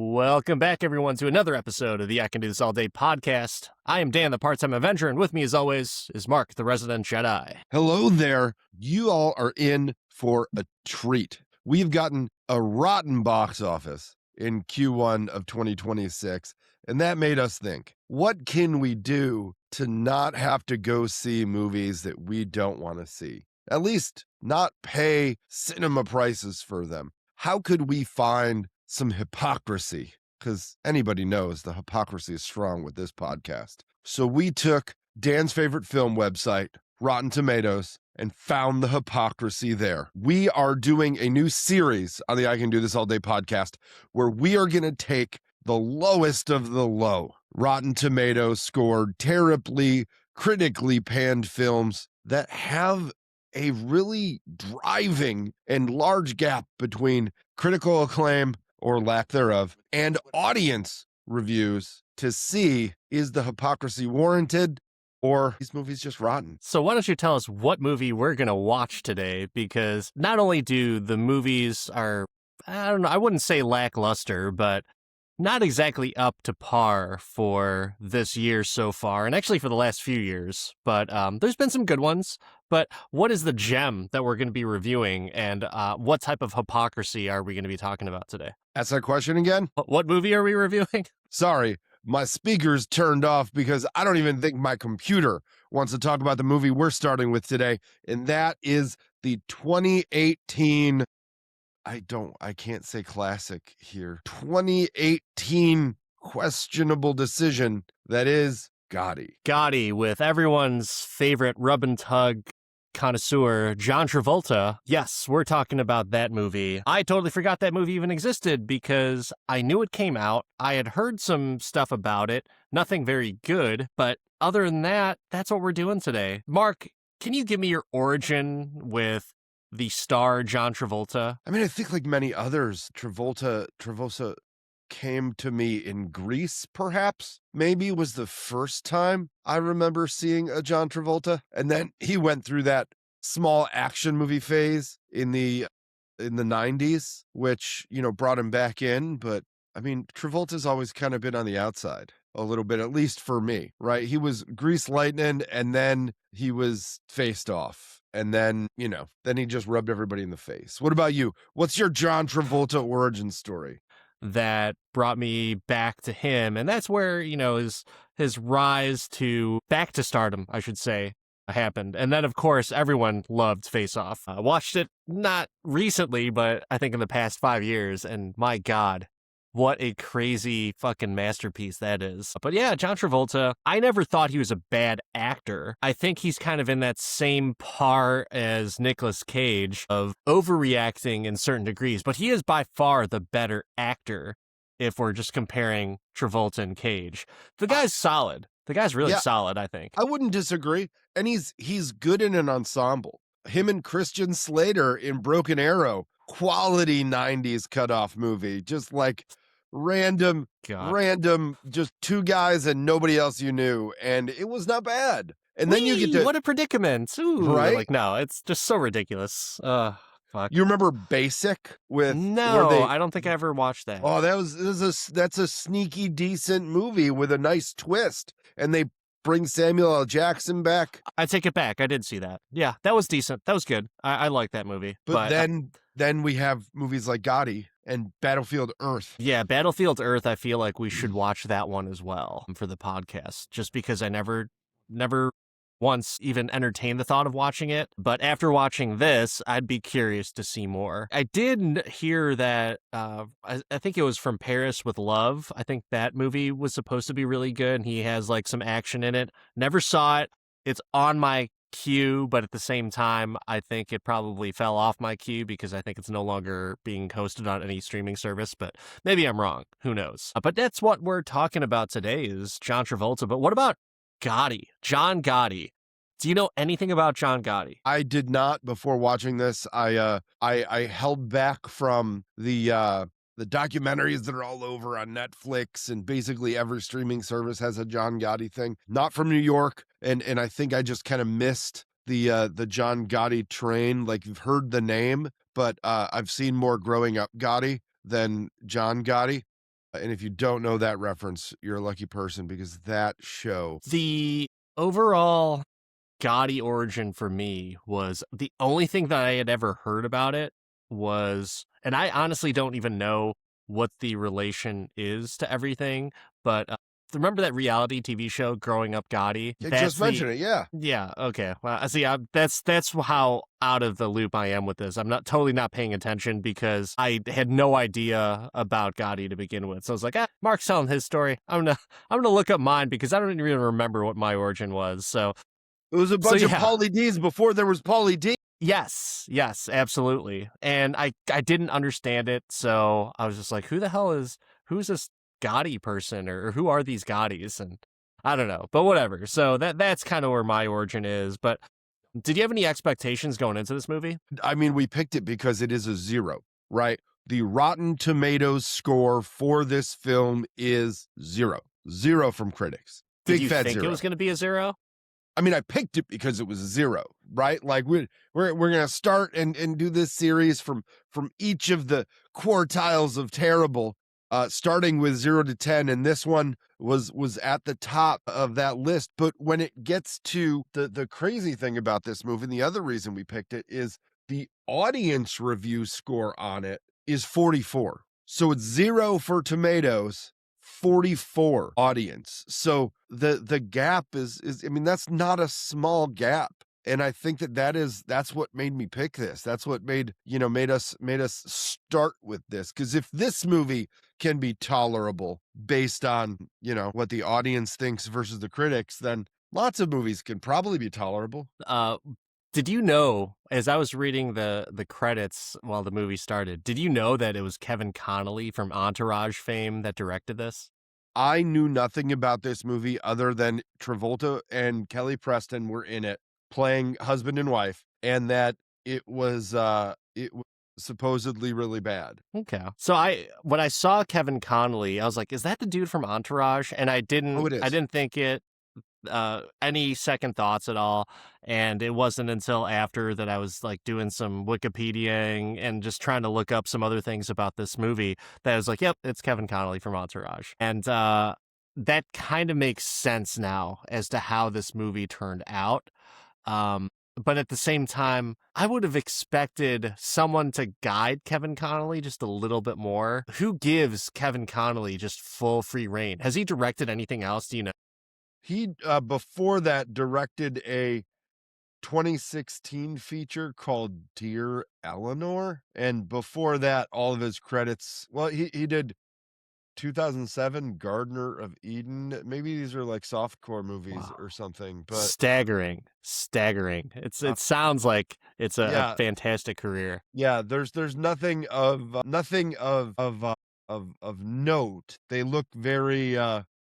Welcome back, everyone, to another episode of the I Can Do This All Day podcast. I am Dan, the part-time Avenger, and with me, as always, is Mark, the resident Jedi. Hello there. You all are in for a treat. We've gotten a rotten box office in Q1 of 2026, and that made us think, what can we do to not have to go see movies that we don't want to see? At least not pay cinema prices for them. How could we find some hypocrisy? Because anybody knows the hypocrisy is strong with this podcast. So we took Dan's favorite film website, Rotten Tomatoes, and found the hypocrisy there. We are doing a new series on the I Can Do This All Day podcast where we are going to take the lowest of the low. Rotten Tomatoes scored terribly, critically panned films that have a really driving and large gap between critical acclaim or lack thereof and audience reviews to see, is the hypocrisy warranted or these movies just rotten? So why don't you tell us what movie we're going to watch today? Because not only do the movies are, I wouldn't say lackluster, but not exactly up to par for this year so far, and actually for the last few years. But there's been some good ones. But what is the gem that we're going to be reviewing, and what type of hypocrisy are we going to be talking about today? Ask that question again. What movie are we reviewing? Sorry, my speaker's turned off because I don't even think my computer wants to talk about the movie we're starting with today, and that is the 2018... I can't say classic here. 2018 questionable decision that is Gotti. Gotti, with everyone's favorite rub and tug connoisseur, John Travolta. Yes, we're talking about that movie. I totally forgot that movie even existed because I knew it came out. I had heard some stuff about it, nothing very good, but other than that, that's what we're doing today. Mark, can you give me your origin with the star John Travolta? I mean, I think like many others, Travolta came to me in Grease, perhaps. Maybe was the first time I remember seeing a John Travolta. And then he went through that small action movie phase in the 90s, which, brought him back in. But I mean, Travolta's always kind of been on the outside a little bit, at least for me, right? He was Grease Lightning, and then he was Faced Off. And then, then he just rubbed everybody in the face. What about you? What's your John Travolta origin story? That brought me back to him. And that's where, his rise back to stardom, I should say, happened. And then, of course, everyone loved Face Off. I watched it not recently, but I think in the past 5 years. And my God, what a crazy fucking masterpiece that is. But yeah, John Travolta, I never thought he was a bad actor. I think he's kind of in that same par as Nicolas Cage of overreacting in certain degrees, but he is by far the better actor if we're just comparing Travolta and Cage. The guy's solid. The guy's really solid, I think. I wouldn't disagree. And he's good in an ensemble. Him and Christian Slater in Broken Arrow, quality 90s cutoff movie, just like random, just two guys and nobody else you knew, and it was not bad. And then you get to, what a predicament. Ooh, right? Like, no, it's just so ridiculous. Fuck. You remember Basic with? No, I don't think I ever watched that. Oh, that's a sneaky decent movie with a nice twist, and they bring Samuel L. Jackson back. I take it back. I did see that. Yeah, that was decent. That was good. I like that movie. But then we have movies like Gotti and Battlefield Earth. Yeah, Battlefield Earth, I feel like we should watch that one as well for the podcast, just because I never once even entertained the thought of watching it. But after watching this, I'd be curious to see more. I did hear that, I think it was From Paris with Love. I think that movie was supposed to be really good, and he has like some action in it. Never saw it. It's on my queue, but at the same time, I think it probably fell off my queue because I think it's no longer being hosted on any streaming service, but maybe I'm wrong. Who knows? But that's what we're talking about today is John Travolta. But what about Gotti? John Gotti. Do you know anything about John Gotti? I did not before watching this. I held back from the documentaries that are all over on Netflix, and basically every streaming service has a John Gotti thing. Not from New York, and I think I just kind of missed the John Gotti train. Like, you've heard the name, but I've seen more Growing Up Gotti than John Gotti. And if you don't know that reference, you're a lucky person because that show. The overall Gotti origin for me was the only thing that I had ever heard about it was, and I honestly don't even know what the relation is to everything, but remember that reality TV show Growing Up Gotti? I That's just the mentioned it. Yeah. yeah, okay. Well, I see. That's how out of the loop I am with this. I'm not totally not paying attention because I had no idea about Gotti to begin with. So I was like, Mark's telling his story. I'm gonna look up mine because I don't even remember what my origin was. It was a So bunch of yeah, Pauly D's before there was Pauly D. yes, absolutely. And I didn't understand it, so I was just like, who's this Gotti person, or who are these Gottis? And I don't know, but whatever. So that's kind of where my origin is. But did you have any expectations going into this movie? I mean, we picked it because it is a 0, right? The Rotten Tomatoes score for this film is 0. 0 from critics. Did Big you fat think 0. it was going to be a 0? I mean, I picked it because it was a 0, right? Like we're gonna start and do this series from each of the quartiles of terrible, starting with 0 to 10, and this one was at the top of that list. But when it gets to the crazy thing about this movie, and the other reason we picked it is the audience review score on it is 44. So it's 0 for tomatoes, 44 audience. So the gap is I mean, that's not a small gap. And I think that's what made me pick this. That's what made us start with this. Because if this movie can be tolerable based on, what the audience thinks versus the critics, then lots of movies can probably be tolerable. Uh, did you know, as I was reading the credits while the movie started, did you know that it was Kevin Connolly from Entourage fame that directed this? I knew nothing about this movie other than Travolta and Kelly Preston were in it playing husband and wife, and that it was supposedly really bad. Okay. So when I saw Kevin Connolly, I was like, is that the dude from Entourage? And Oh, it I is. didn't think it any second thoughts at all. And it wasn't until after that I was like doing some Wikipediaing and just trying to look up some other things about this movie that I was like, yep, it's Kevin Connolly from Entourage. And that kind of makes sense now as to how this movie turned out. But at the same time, I would have expected someone to guide Kevin Connolly just a little bit more. Who gives Kevin Connolly just full free reign? Has he directed anything else? Do you know? He before that directed a 2016 feature called Dear Eleanor, and before that all of his credits, well, he did 2007 Gardener of Eden. Maybe these are like softcore movies Wow. or something, but Staggering. It sounds like it's a yeah, fantastic career. yeah, there's nothing of note. They look very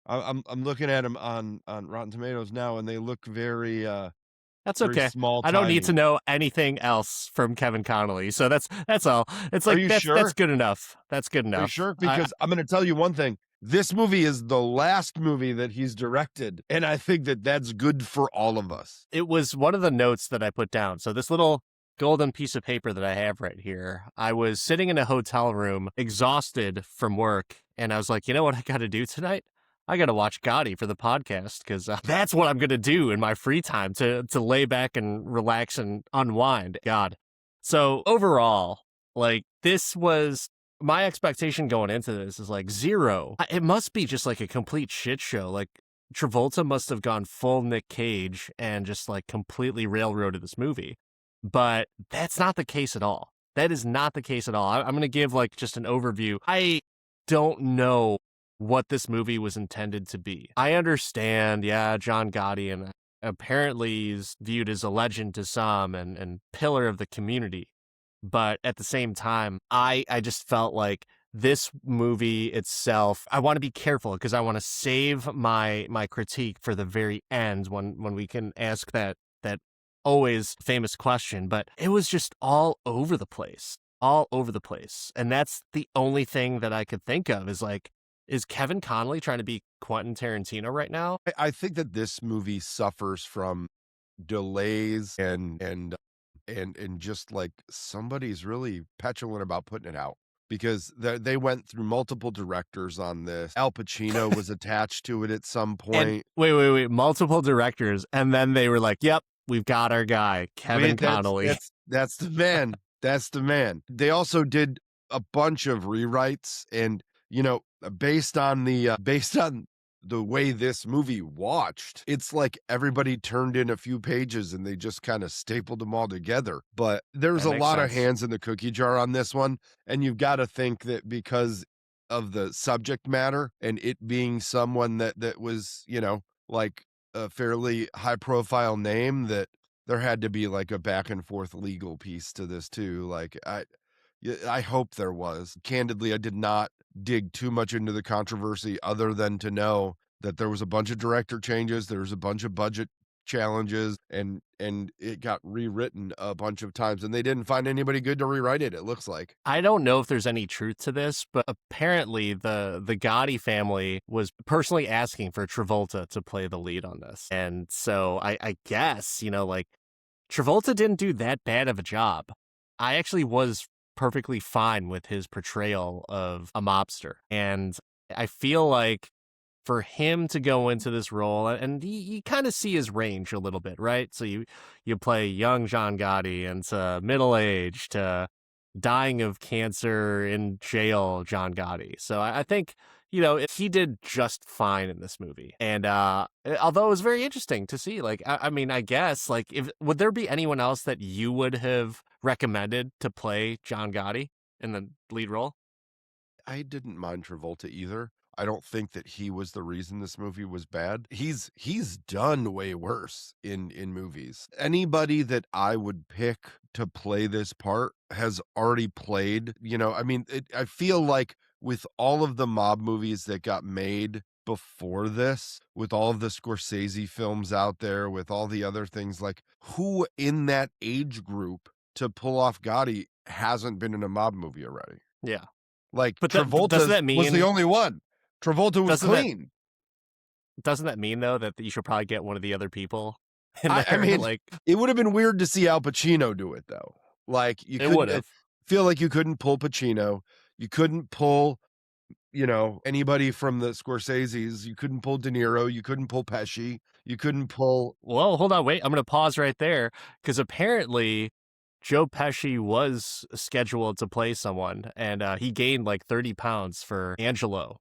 I'm looking at them on Rotten Tomatoes now, and they look That's very okay. small I don't need to timey. know anything else from Kevin Connolly. So that's all. It's Are like you that's sure? good enough. That's good Are you enough. sure? Because I'm going to tell you one thing. This movie is the last movie that he's directed, and I think that that's good for all of us. It was one of the notes that I put down. So this little golden piece of paper that I have right here, I was sitting in a hotel room, exhausted from work, and I was like, you know what I got to do tonight? I got to watch Gotti for the podcast because that's what I'm going to do in my free time to lay back and relax and unwind. God. So overall, like this was my expectation going into this is like 0. It must be just like a complete shit show. Like Travolta must have gone full Nick Cage and just like completely railroaded this movie. But that's not the case at all. That is not the case at all. I'm going to give like just an overview. I don't know what this movie was intended to be. I understand, yeah, John Gotti, and apparently he's viewed as a legend to some and pillar of the community. But at the same time, I just felt like this movie itself, I want to be careful because I want to save my critique for the very end when we can ask that always famous question. But it was just all over the place. All over the place. And that's the only thing that I could think of is like, is Kevin Connolly trying to be Quentin Tarantino right now? I think that this movie suffers from delays and just like somebody's really petulant about putting it out. because they went through multiple directors on this. Al Pacino was attached to it at some And point. wait, multiple directors, and then they were like, "Yep, we've got our guy, Kevin Connolly." That's the man. That's the man. They also did a bunch of rewrites, and based on the way this movie watched, it's like everybody turned in a few pages and they just kind of stapled them all together. But there's That a makes lot of sense. hands in the cookie jar on this one, and you've got to think that because of the subject matter and it being someone that was, like a fairly high profile name, that there had to be like a back and forth legal piece to this too. Like I hope there was. Candidly, I did not dig too much into the controversy other than to know that there was a bunch of director changes, there was a bunch of budget challenges, and it got rewritten a bunch of times, and they didn't find anybody good to rewrite it looks like. I don't know if there's any truth to this, but apparently the Gotti family was personally asking for Travolta to play the lead on this. And so I guess, like Travolta didn't do that bad of a job. I actually was perfectly fine with his portrayal of a mobster. And I feel like for him to go into this role, and you kind of see his range a little bit, right? So you play young John Gotti into middle age to dying of cancer in jail John Gotti. So I think, he did just fine in this movie. And although it was very interesting to see, like, I mean, I guess, like, would there be anyone else that you would have recommended to play John Gotti in the lead role? I didn't mind Travolta either. I don't think that he was the reason this movie was bad. He's done way worse in movies. Anybody that I would pick to play this part has already played, I mean, I feel like with all of the mob movies that got made before this, with all of the Scorsese films out there, with all the other things, like who in that age group to pull off Gotti hasn't been in a mob movie already? Yeah. Like But doesn't Travolta's that was the mean, only one. Travolta was doesn't that, clean. doesn't that mean though that you should probably get one of the other people in I there? mean, Like, it would have been weird to see Al Pacino do it though. Like you it would couldn't have. feel like you couldn't pull Pacino. You couldn't pull, anybody from the Scorseses. You couldn't pull De Niro. You couldn't pull Pesci. You couldn't pull. Well, hold on, wait. I'm going to pause right there because apparently Joe Pesci was scheduled to play someone, and he gained like 30 pounds for Angelo,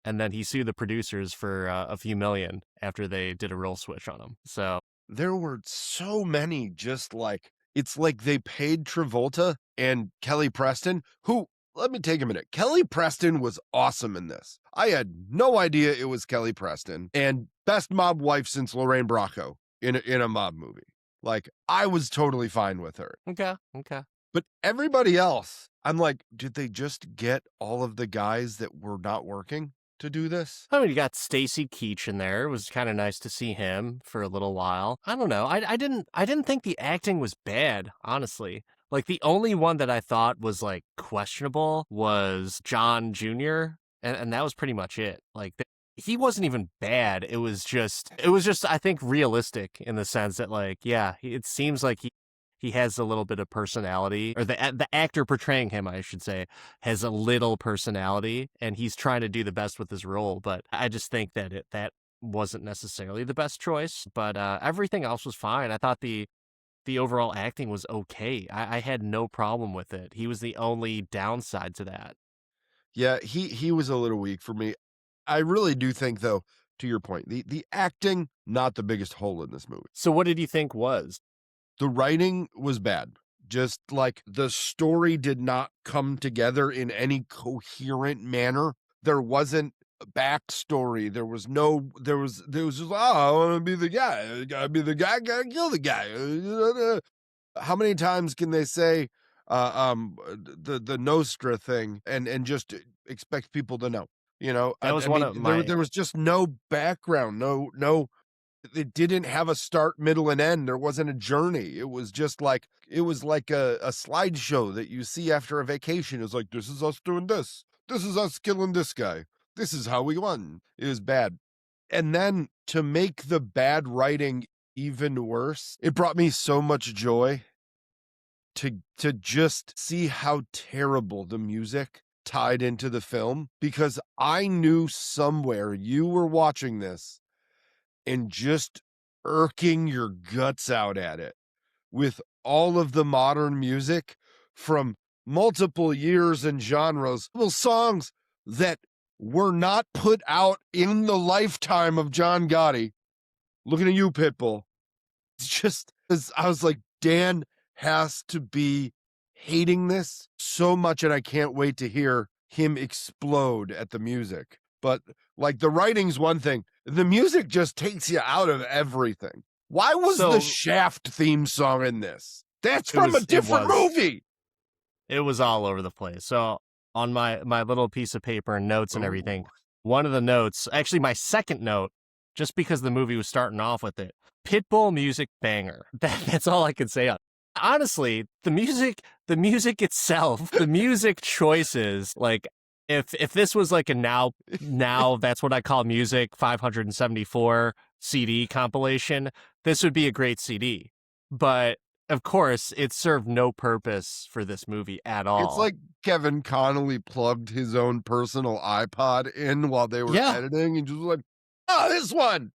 and then he sued the producers for a few million after they did a role switch on him. So There were so many, just like it's like they paid Travolta and Kelly Preston, who, let me take a minute. Kelly Preston was awesome in this. I had no idea it was Kelly Preston, and best mob wife since Lorraine Bracco in a mob movie. Like I was totally fine with her. okay. But everybody else, I'm like, did they just get all of the guys that were not working to do this? I mean, you got Stacy Keach in there. It was kind of nice to see him for a little while. I don't know. I didn't think the acting was bad, honestly. Like the only one that I thought was like questionable was John Jr. and that was pretty much it. Like he wasn't even bad. It was just I think realistic in the sense that like yeah, it seems like he has a little bit of personality, or the actor portraying him, I should say, has a little personality, and he's trying to do the best with his role. But I just think that that wasn't necessarily the best choice. But everything else was fine. I thought the overall acting was okay. I had no problem with it. He was the only downside to that. Yeah, he was a little weak for me. I really do think though, to your point, the acting not the biggest hole in this movie. So what did you think was? The writing was bad. Just like the story did not come together in any coherent manner. There wasn't a backstory. There was just, oh, I want to be the guy. I gotta be the guy, gotta kill the guy. How many times can they say the Nostra thing and just expect people to know? That was I one mean, of my there was just no background, no, it didn't have a start, middle, and end. There wasn't a journey. It was just like a slideshow that you see after a vacation. It's like, this is us doing this. This is us killing this guy. This is how we won. It was bad. And then to make the bad writing even worse, it brought me so much joy to just see how terrible the music tied into the film because I knew somewhere you were watching this and just irking your guts out at it with all of the modern music from multiple years and genres, songs that were not put out in the lifetime of John Gotti. Looking at you, Pitbull. It's just, I was like, Dan has to be hating this so much, and I can't wait to hear him explode at the music. But like the writing's one thing, the music just takes you out of everything. Why was the Shaft theme song in this? That's from a different movie. It was all over the place. So on my little piece of paper and notes and everything, one of the notes, actually my second note, just because the movie was starting off with it, Pitbull music banger. That's all I can say. Honestly, the music itself, the music choices, like if this was like a now that's what I call music 574 CD compilation, this would be a great CD. But of course, it served no purpose for this movie at all. It's like Kevin Connolly plugged his own personal iPod in while they were editing and just like, oh, this one.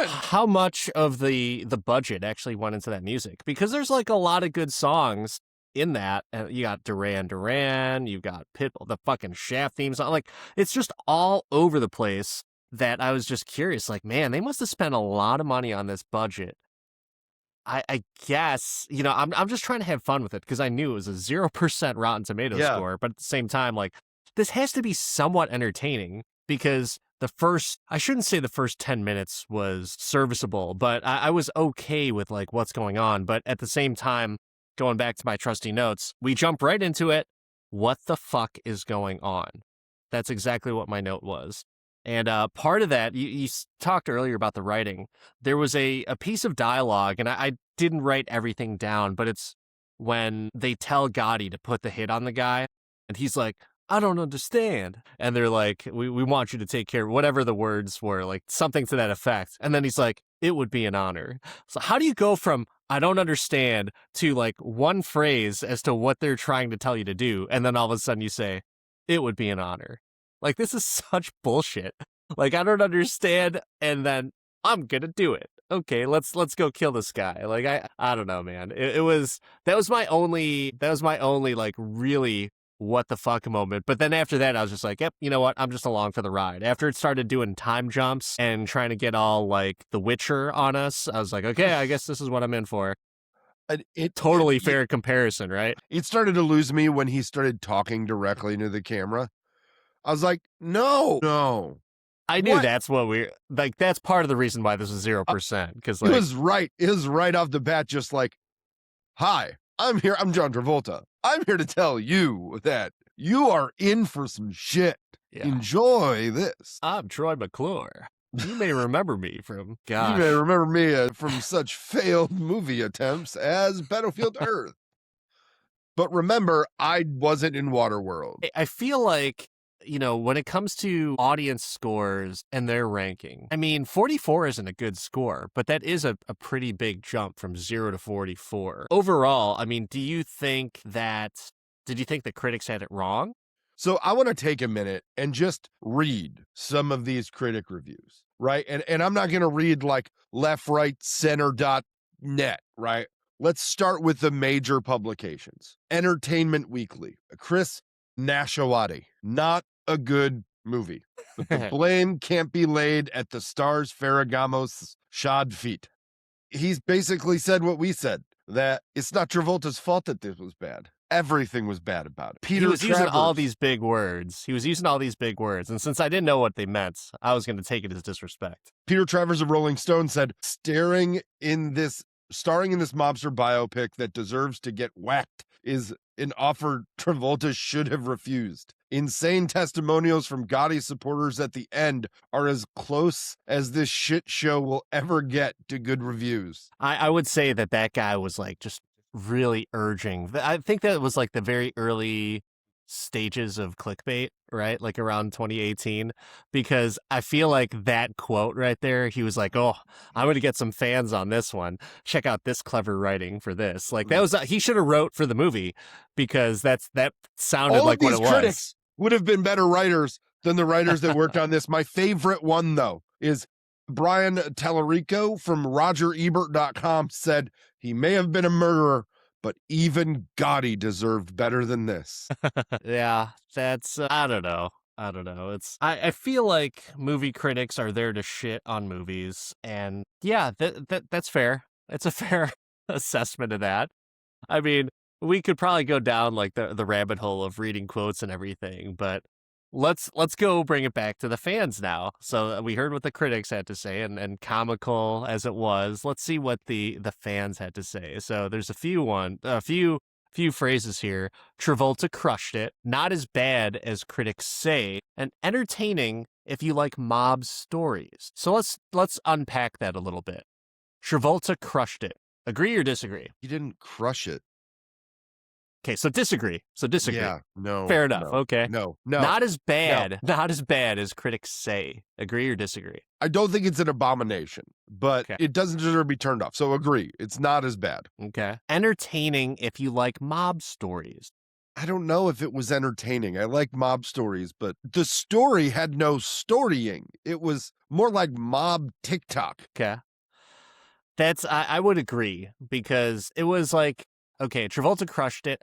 How much of the budget actually went into that music? Because there's like a lot of good songs in that. You got Duran Duran, you've got Pitbull, the fucking Shaft theme song. Like, it's just all over the place that I was just curious. Like, man, they must have spent a lot of money on this budget. I guess, you know, I'm just trying to have fun with it because I knew it was a 0% Rotten Tomatoes score. But at the same time, like, this has to be somewhat entertaining because I shouldn't say the first 10 minutes was serviceable, but I was okay with like what's going on. But at the same time, going back to my trusty notes, we jump right into it. What the fuck is going on? That's exactly what my note was. And part of that, you talked earlier about the writing. There was a piece of dialogue, and I didn't write everything down, but it's when they tell Gotti to put the hit on the guy, and he's like, I don't understand. And they're like, we want you to take care of whatever the words were, like something to that effect. And then he's like, it would be an honor. So how do you go from I don't understand to like one phrase as to what they're trying to tell you to do, and then all of a sudden you say, it would be an honor? Like, this is such bullshit. Like, I don't understand, and then I'm gonna do it. Okay, let's go kill this guy. Like, I don't know, man. That was my only like really what the fuck moment. But then after that, I was just like, yep, you know what? I'm just along for the ride. After it started doing time jumps and trying to get all like The Witcher on us, I was like, okay, I guess this is what I'm in for. Totally fair comparison, right? It started to lose me when he started talking directly into the camera. I was like, no. I knew that's what that's part of the reason why this was 0%. Because like, it was right off the bat, just like, hi, I'm here. I'm John Travolta. I'm here to tell you that you are in for some shit. Yeah. Enjoy this. I'm Troy McClure. You may remember me from, from such failed movie attempts as Battlefield Earth. But remember, I wasn't in Waterworld. I feel like, you know, when it comes to audience scores and their ranking, I mean, 44 isn't a good score, but that is a pretty big jump from 0 to 44. Overall, I mean, did you think the critics had it wrong? So I want to take a minute and just read some of these critic reviews, right? And I'm not going to read like leftrightcenter.net, right? Let's start with the major publications. Entertainment Weekly, Chris Nashawati, not a good movie. But the blame can't be laid at the stars Ferragamo's shod feet. He's basically said what we said, that it's not Travolta's fault that this was bad. Everything was bad about it. He was using all these big words. And since I didn't know what they meant, I was going to take it as disrespect. Peter Travers of Rolling Stone said, starring in this mobster biopic that deserves to get whacked is an offer Travolta should have refused. Insane testimonials from Gotti supporters at the end are as close as this shit show will ever get to good reviews. I would say that guy was like just really urging. I think that was like the very early stages of clickbait, right? Like around 2018, because I feel like that quote right there, he was like, "Oh, I'm going to get some fans on this one. Check out this clever writing for this." Like that was he should have wrote for the movie because that sounded All of like what these it was. critics would have been better writers than the writers that worked on this. My favorite one, though, is Brian Tallarico from RogerEbert.com said, "He may have been a murderer, but even Gotti deserved better than this." Yeah, that's I don't know. I don't know. It's I feel like movie critics are there to shit on movies, and yeah, that's fair. It's a fair assessment of that. I mean, we could probably go down like the rabbit hole of reading quotes and everything, but let's go bring it back to the fans now. So we heard what the critics had to say, and comical as it was, let's see what the fans had to say. So there's a few phrases here. Travolta crushed it. Not as bad as critics say, and entertaining if you like mob stories. So let's unpack that a little bit. Travolta crushed it. Agree or disagree? He didn't crush it. Okay, so disagree. Yeah, no. Fair enough. No, okay. no. Not as bad. Not as bad as critics say. Agree or disagree? I don't think it's an abomination, but Okay. it doesn't deserve to be turned off. So agree. It's not as bad. Okay. Entertaining if you like mob stories. I don't know if it was entertaining. I like mob stories, but the story had no storying. It was more like mob TikTok. Okay. That's I would agree because it was like, okay, Travolta crushed it.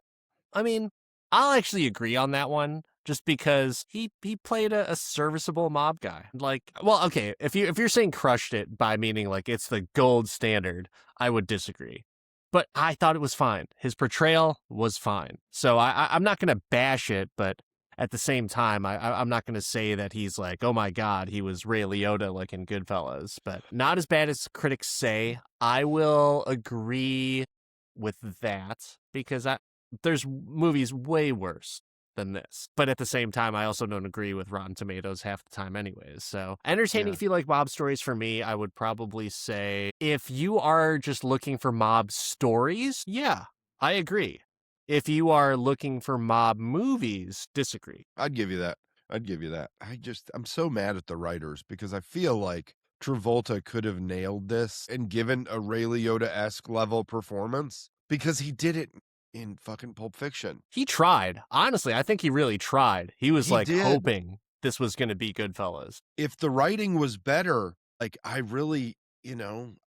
I mean, I'll actually agree on that one just because he played a serviceable mob guy. Like, well, okay, if you're saying crushed it by meaning like it's the gold standard, I would disagree. But I thought it was fine. His portrayal was fine. So I'm not going to bash it, but at the same time, I'm not going to say that he's like, oh my God, he was Ray Liotta like in Goodfellas, but not as bad as critics say. I will agree with that because there's movies way worse than this. But at the same time, I also don't agree with Rotten Tomatoes half the time anyways. So entertaining Yeah. if you like mob stories for me, I would probably say if you are just looking for mob stories, yeah, I agree. If you are looking for mob movies, disagree. I'd give you that. I'm so mad at the writers because I feel like Travolta could have nailed this and given a Ray Liotta-esque level performance because he did it in fucking Pulp Fiction. He tried. Honestly, I think he really tried. He was He like did. hoping this was going to be Goodfellas. If the writing was better, like I really,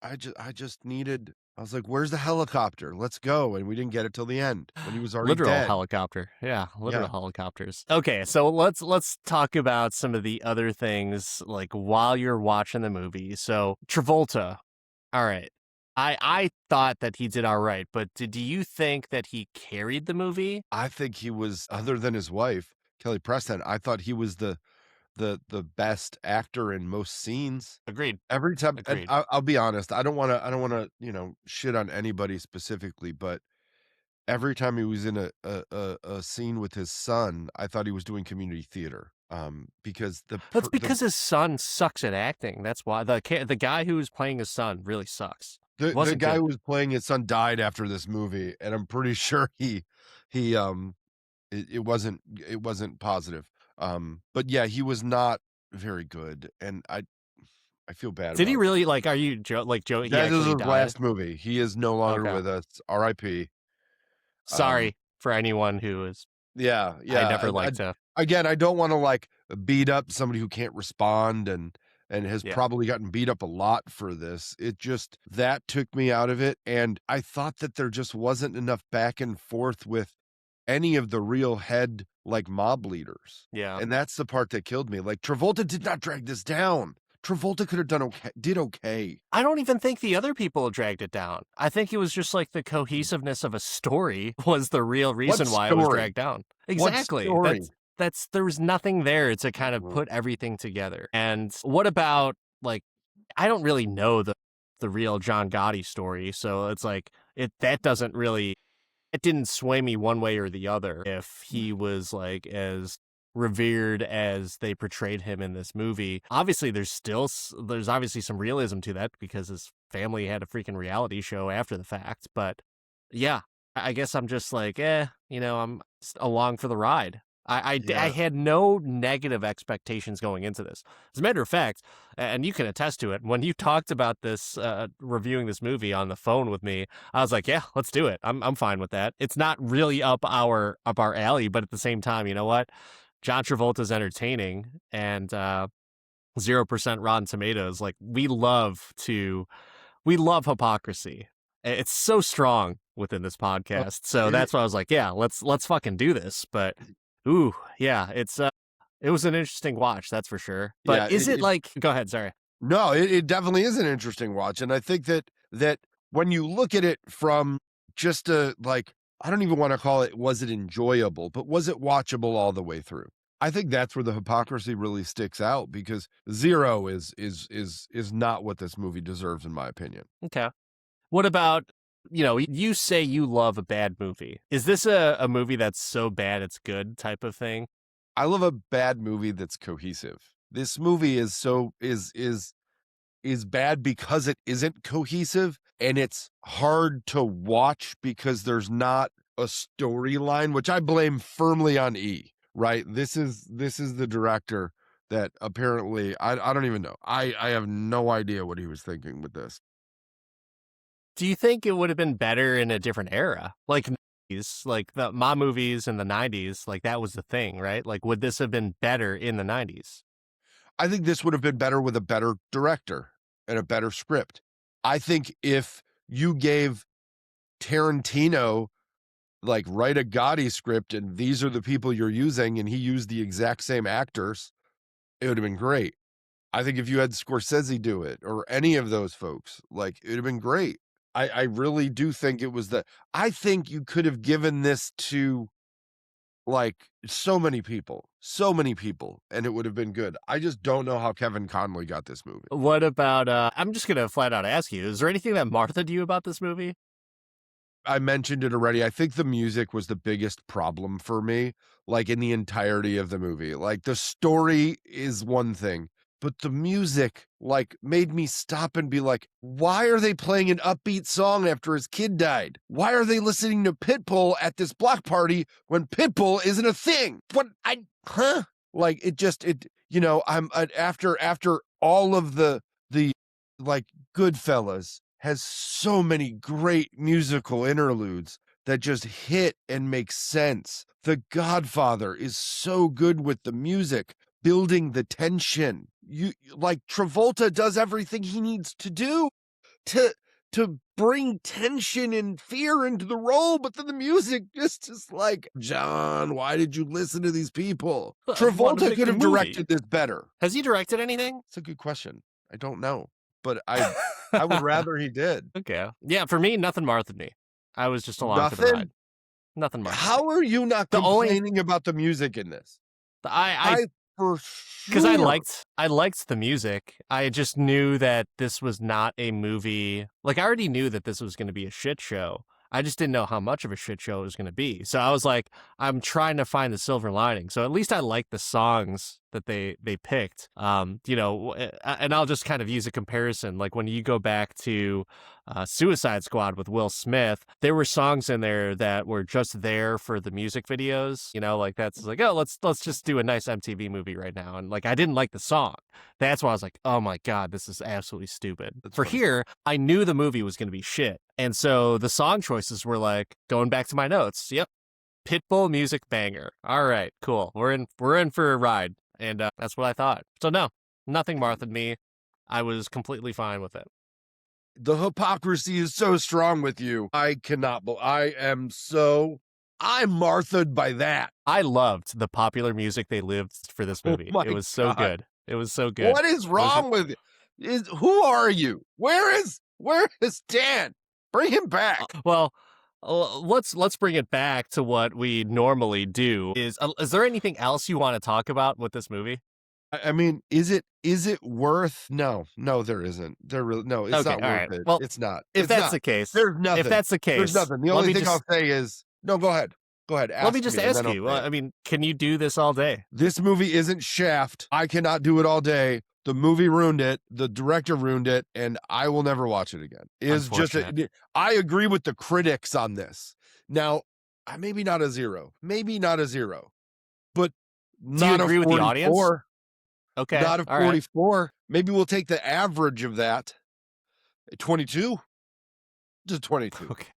I just needed. I was like, "Where's the helicopter? Let's go!" And we didn't get it till the end when he was already Literal dead. helicopter. Yeah, literal Yeah. helicopters. Okay, so let's talk about some of the other things like while you're watching the movie. So Travolta. All right. I thought that he did all right, but do you think that he carried the movie? I think he was, other than his wife, Kelly Preston, I thought he was the best actor in most scenes. Agreed. Every time, and Agreed. I'll be honest, I don't wanna, shit on anybody specifically, but every time he was in a scene with his son, I thought he was doing community theater. Because That's because his son sucks at acting. That's why the guy who was playing his son really sucks. the guy who was playing his son died after this movie, and I'm pretty sure he it wasn't positive. But yeah, he was not very good, and I feel bad Did about he it. really like? Are you like Joe? He That is actually his died. last movie. He is no longer Okay. with us. R.I.P. Sorry for anyone who is. Yeah. I never liked to. Again, I don't want to like beat up somebody who can't respond and has Yeah. probably gotten beat up a lot for this. It just that took me out of it, and I thought that there just wasn't enough back and forth with any of the real head like mob leaders. Yeah. And that's the part that killed me. Like Travolta did not drag this down. Travolta could have did okay. I don't even think the other people dragged it down. I think it was just like the cohesiveness of a story was the real reason why it was dragged down. Exactly. What story? That's there was nothing there to kind of put everything together. And what about like I don't really know the real John Gotti story, so it's like that doesn't really it didn't sway me one way or the other if he was like as revered as they portrayed him in this movie. Obviously, there's obviously some realism to that because his family had a freaking reality show after the fact. But yeah, I guess I'm just like, I'm just along for the ride. I Yeah. had no negative expectations going into this. As a matter of fact, and you can attest to it, when you talked about this, reviewing this movie on the phone with me, I was like, yeah, let's do it. I'm fine with that. It's not really up our alley, but at the same time, you know what? John Travolta's entertaining, and 0% Rotten Tomatoes. Like we love hypocrisy. It's so strong within this Uh, podcast. So it, that's why I was like, yeah, let's fucking do this. But ooh, yeah, it was an interesting watch, that's for sure. But yeah. is it like go ahead, sorry. No, it definitely is an interesting watch, and I think that when you look at it from just a like, I don't even want to call it was it enjoyable, but was it watchable all the way through? I think that's where the hypocrisy really sticks out because zero is not what this movie deserves, in my opinion. Okay. What about you say you love a bad movie. Is this a movie that's so bad it's good type of thing? I love a bad movie that's cohesive. This movie is bad because it isn't cohesive, and it's hard to watch because there's not a storyline, which I blame firmly on right? This is the director that apparently I don't even know. I have no idea what he was thinking with this. Do you think it would have been better in a different era? Like 90s, like the Ma movies in the 90s, like that was the thing, right? Like would this have been better in the 90s? I think this would have been better with a better director and a better script. I think if you gave Tarantino like write a Gotti script and these are the people you're using and he used the exact same actors, it would have been great. I think if you had Scorsese do it or any of those folks, like it would have been great. I really do think it was I think you could have given this to like so many people, and it would have been good. I just don't know how Kevin Conley got this movie. What about I'm just gonna flat out ask you, is there anything that Martha to you about this movie? I mentioned it already. I think the music was the biggest problem for me, like in the entirety of the movie. Like the story is one thing, but the music like made me stop and be like, why are they playing an upbeat song after his kid died? Why are they listening to Pitbull at this block party when Pitbull isn't a thing? What huh? Like I'm after all of the like Goodfellas has so many great musical interludes that just hit and make sense. The Godfather is so good with the music, building the tension. You like Travolta does everything he needs to do to bring tension and fear into the role, but then the music just is like, John, why did you listen to these people? Travolta could have directed this better. Has he directed anything? It's a good question. I don't know, but I would rather he did. Okay. Yeah, for me, nothing Martha me. I was just along for the Nothing? ride. Nothing Martha. How are you not The only- complaining about the music in this? I for because sure. I liked the music. I just knew that this was not a movie. Like I already knew that this was going to be a shit show. I just didn't know how much of a shit show it was going to be. So I was like, I'm trying to find the silver lining. So at least I like the songs that they picked. And I'll just kind of use a comparison. Like when you go back to Suicide Squad with Will Smith, there were songs in there that were just there for the music videos. Like that's like, oh, let's just do a nice MTV movie right now. And like I didn't like the song. That's why I was like, oh my God, this is absolutely stupid. That's for funny. Here, I knew the movie was going to be shit. And so the song choices were like, going back to my notes. Yep. Pitbull music banger. All right, cool. We're in for a ride. And that's what I thought. So no, nothing Martha'd me. I was completely fine with it. The hypocrisy is so strong with you. I'm Martha'd by that. I loved the popular music they lived for this movie. my It was so God. good. It was so good. What is wrong with it? Who are you? Where is Dan? Bring him back. Well, let's bring it back to what we normally do. Is there anything else you want to talk about with this movie? I mean, is it worth? No, there isn't. No, it's not worth it. Well, it's not. If that's the case, there's nothing. If that's the case, there's nothing. The only thing I'll say is no. Go ahead. Let me just ask you. Well, I mean, can you do this all day? This movie isn't Shaft. I cannot do it all day. The movie ruined it. The director ruined it, and I will never watch it again. I agree with the critics on this. Now, maybe not a 0, but Do you not a agree with the audience? 44, Okay. not a All right. 44. Maybe we'll take the average of that. 22? Just 22. Okay.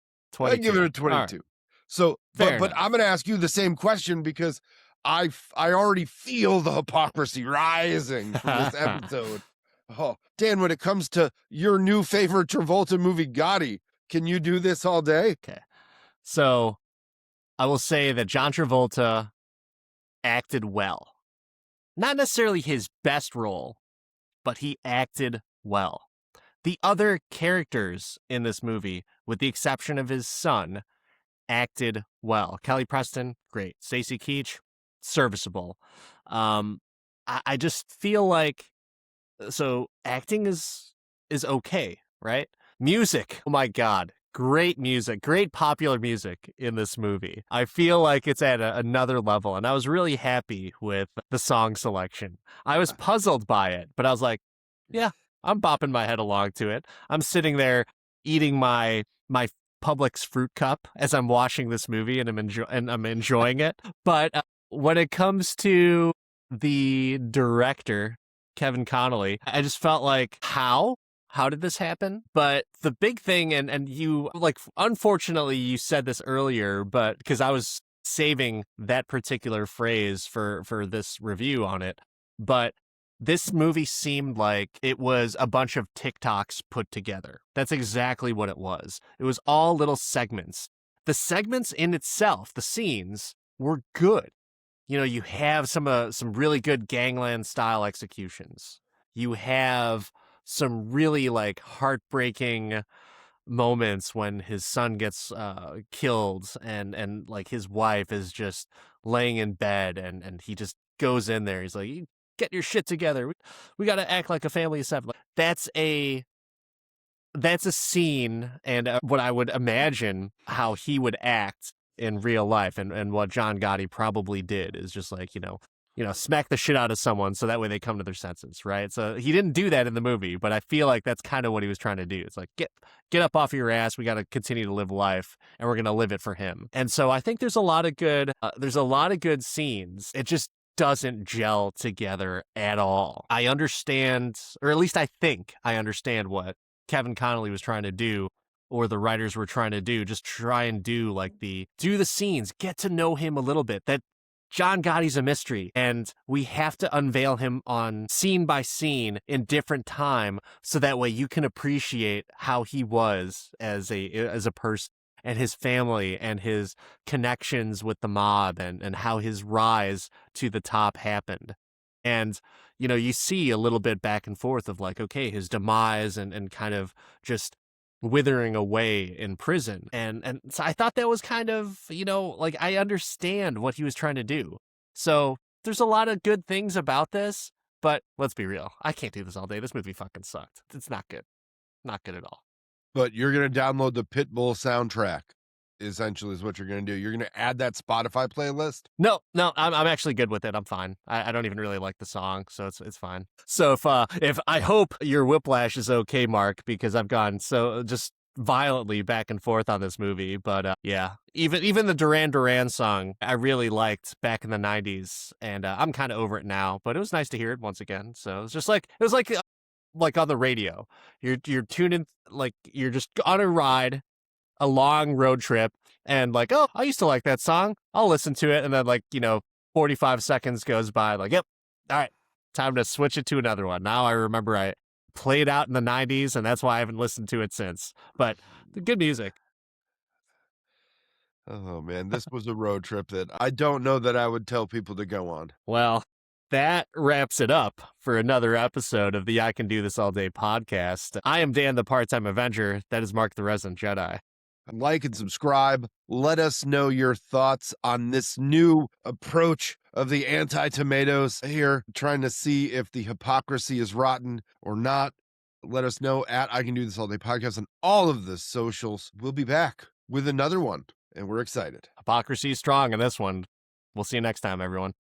I give 22. it a All 22. right. So, Fair but enough. I'm going to ask you the same question because I already feel the hypocrisy rising from this episode. Oh, Dan, when it comes to your new favorite Travolta movie, Gotti, can you do this all day? Okay. So I will say that John Travolta acted well. Not necessarily his best role, but he acted well. The other characters in this movie, with the exception of his son, acted well. Kelly Preston, great. Stacy Keach, serviceable. Um, I just feel like so acting is okay, right? Music, oh my god, great music, great popular music in this movie. I feel like it's at another level, and I was really happy with the song selection. I was puzzled by it, but I was like, yeah, I'm bopping my head along to it. I'm sitting there eating my Publix fruit cup as I'm watching this movie, and I'm enjoying it. But when it comes to the director, Kevin Connolly, I just felt like, how did this happen? But the big thing, and you, like, unfortunately you said this earlier, but because I was saving that particular phrase for this review on it, but this movie seemed like it was a bunch of TikToks put together. That's exactly what it was. It was all little segments. The segments in itself, the scenes, were good. You know, you have some really good gangland style executions. You have some really like heartbreaking moments when his son gets killed, and like his wife is just laying in bed, and he just goes in there. He's like, "You get your shit together. We got to act like a family of 7." Like, that's a scene, and what I would imagine how he would act in real life, and what John Gotti probably did is just like, smack the shit out of someone so that way they come to their senses, right? So he didn't do that in the movie, but I feel like that's kind of what he was trying to do. It's like, get up off your ass. We got to continue to live life, and we're going to live it for him. And so I think there's a lot of good scenes. It just doesn't gel together at all. I understand, or at least I think I understand what Kevin Connolly was trying to do, or the writers were trying to do. Just try and do the scenes, get to know him a little bit. That John Gotti's a mystery, and we have to unveil him on scene by scene in different time, so that way you can appreciate how he was as a person, and his family, and his connections with the mob, and how his rise to the top happened. And you see a little bit back and forth of like, okay, his demise, and kind of just withering away in prison. And so I thought that was kind of, like, I understand what he was trying to do. So there's a lot of good things about this, but let's be real. I can't do this all day. This movie fucking sucked. It's not good. Not good at all. But you're going to download the Pitbull soundtrack, essentially, is what you're going to do. You're going to add that Spotify playlist. No, I'm actually good with it. I'm fine. I don't even really like the song, so it's fine. So if I hope your whiplash is okay, Mark, because I've gone so just violently back and forth on this movie. But yeah, even the Duran Duran song I really liked back in the '90s, and I'm kind of over it now. But it was nice to hear it once again. So it was like on the radio. You're tuning, like you're just on a ride, a long road trip, and like, oh, I used to like that song. I'll listen to it. And then 45 seconds goes by. Like, yep. All right. Time to switch it to another one. Now I remember I played out in the 90s, and that's why I haven't listened to it since. But the good music. Oh man, this was a road trip that I don't know that I would tell people to go on. Well, that wraps it up for another episode of the I Can Do This All Day podcast. I am Dan, the part-time Avenger. That is Mark, the resident Jedi. Like and subscribe. Let us know your thoughts on this new approach of the anti-tomatoes here, trying to see if the hypocrisy is rotten or not. Let us know at I Can Do This All Day podcast on all of the socials. We'll be back with another one, and we're excited. Hypocrisy is strong in this one. We'll see you next time, everyone.